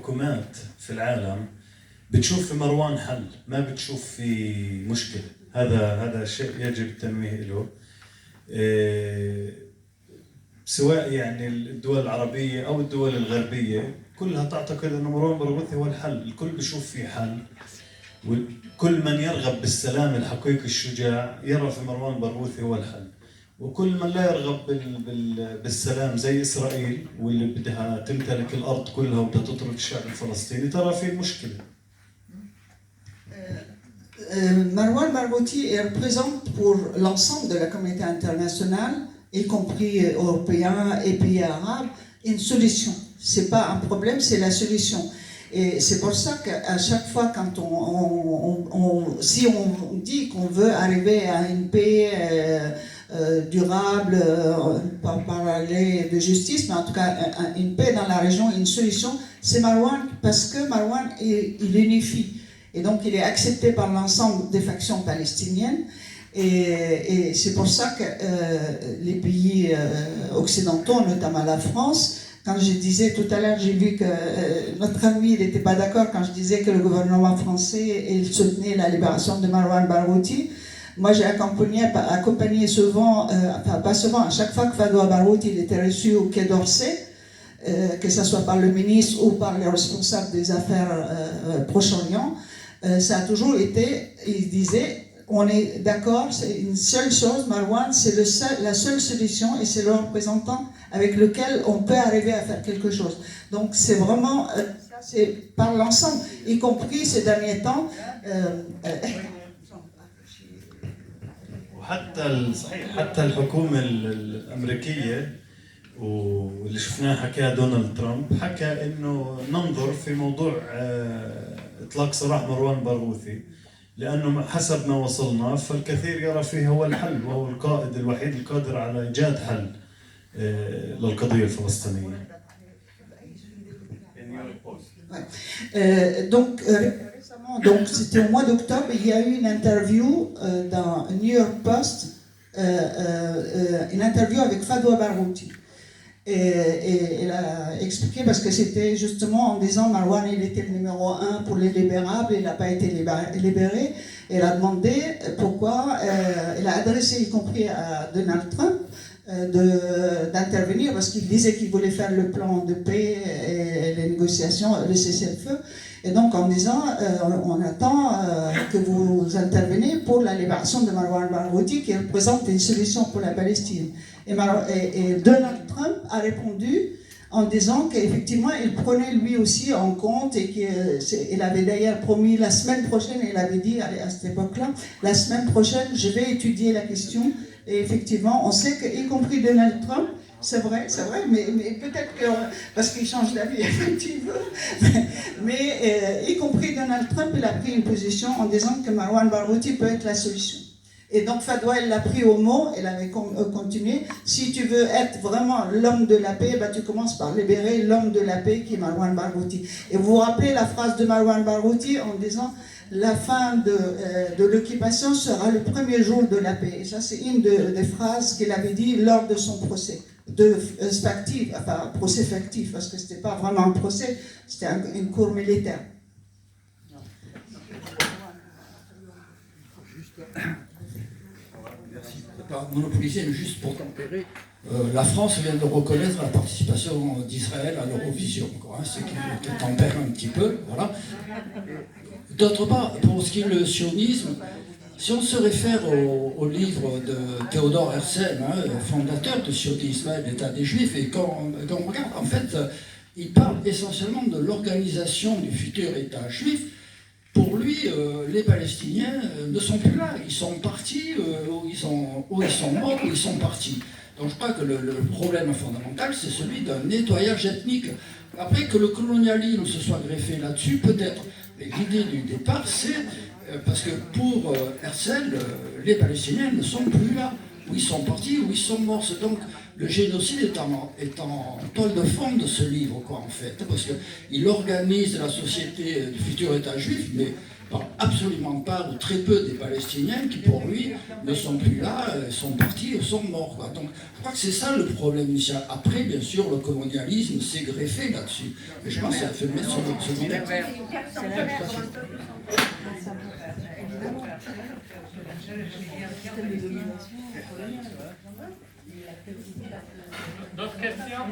الحكومات في العالم بتشوف في مروان حل، ما بتشوف في مشكلة. هذا شيء يجب التنويه له. سواء يعني الدول العربية أو الدول الغربية كلها تعتقد أن مروان برغوثي هو الحل، الكل بشوف فيه حل، وكل من يرغب بالسلام الحقيقي الشجاع يرى في مروان برغوثي هو الحل، وكل من لا يرغب بالسلام زي إسرائيل واللي بدها تمتلك الأرض كلها وبدها تطرد الشعب الفلسطيني ترى فيه مشكلة. Marwan Barghouti représente pour l'ensemble de la communauté internationale, y compris européens et pays arabes, une solution. C'est pas un problème, c'est la solution. Et c'est pour ça qu'à chaque fois, quand si on dit qu'on veut arriver à une paix durable, pas parler de justice, mais en tout cas une paix dans la région, une solution, c'est Marwan, parce que Marwan, il unifie. Et donc, il est accepté par l'ensemble des factions palestiniennes. Et c'est pour ça que les pays occidentaux, notamment la France, quand je disais tout à l'heure, j'ai vu que notre ami il n'était pas d'accord quand je disais que le gouvernement français il soutenait la libération de Marwan Barghouti. Moi, j'ai accompagné souvent, enfin pas souvent, à chaque fois que Fadwa Barghouti il était reçu au Quai d'Orsay, que ce soit par le ministre ou par les responsables des affaires Proche-Orient, ça a toujours été, il disait, on est d'accord, c'est une seule chose, Marwan, c'est la seule solution et c'est le représentant avec lequel on peut arriver à faire quelque chose. Donc c'est vraiment, c'est par l'ensemble, y compris ces derniers temps. حتى الحكومة الأمريكية واللي شفناه حكاها دونالد ترامب حكى إنه ننظر في موضوع إطلاق سراح مروان برغوثي، لأنه حسب ما وصلنا فالكثير يرى فيه هو الحل وهو القائد الوحيد القادر على إيجاد حل للقضية الفلسطينية. Donc c'était au mois d'octobre, il y a eu une interview dans New York Post, une interview avec Fadwa Barghouti. Et elle a expliqué parce que c'était justement en disant Marwan il était le numéro 1 pour les libérables, il n'a pas été libéré. Elle a demandé pourquoi, elle a adressé y compris à Donald Trump d'intervenir parce qu'il disait qu'il voulait faire le plan de paix et les négociations, le cessez-le-feu. Et donc en disant on attend que vous intervenez pour la libération de Marwan Barghouti qui représente une solution pour la Palestine. Et Donald Trump a répondu en disant qu'effectivement il prenait lui aussi en compte et qu'il avait d'ailleurs promis la semaine prochaine, il avait dit à cette époque-là, la semaine prochaine je vais étudier la question. Et effectivement on sait qu'y compris Donald Trump, c'est vrai, mais peut-être que, parce qu'il change d'avis effectivement, mais y compris Donald Trump, il a pris une position en disant que Marwan Barghouti peut être la solution. Et donc Fadwa, elle l'a pris au mot, elle avait continué. Si tu veux être vraiment l'homme de la paix, bah, tu commences par libérer l'homme de la paix qui est Marwan Barghouti. Et vous vous rappelez la phrase de Marwan Barghouti en disant la fin de l'occupation sera le premier jour de la paix. Et ça, c'est une des phrases qu'il avait dit lors de son procès. Procès factif, parce que ce n'était pas vraiment un procès, c'était une cour militaire. Merci. Pas monopoliser, mais juste pour tempérer, la France vient de reconnaître la participation d'Israël à l'Eurovision, ce qui tempère un petit peu, voilà. D'autre part, pour ce qui est le sionisme, si on se réfère au livre de Théodore Herzl, fondateur du sionisme, l'État des Juifs, et quand on regarde, en fait, il parle essentiellement de l'organisation du futur État juif. Pour lui, les Palestiniens ne sont plus là, ils sont partis, ou ils sont morts, ou ils sont partis. Donc je crois que le problème fondamental, c'est celui d'un nettoyage ethnique. Après que le colonialisme se soit greffé là-dessus, peut-être. Mais l'idée du départ, c'est parce que pour Herzl, les Palestiniens ne sont plus là, où ils sont partis, où ils sont morts. Donc le génocide est en toile de fond de ce livre, en fait, parce qu'il organise la société du futur État juif, mais parle absolument pas ou très peu des Palestiniens qui, pour lui, ne sont plus là, sont partis, sont morts. Quoi. Donc, je crois que c'est ça le problème initial. Après, bien sûr, le colonialisme s'est greffé là-dessus. Mais je pense que ça a fait mettre sur le contexte. D'autres questions?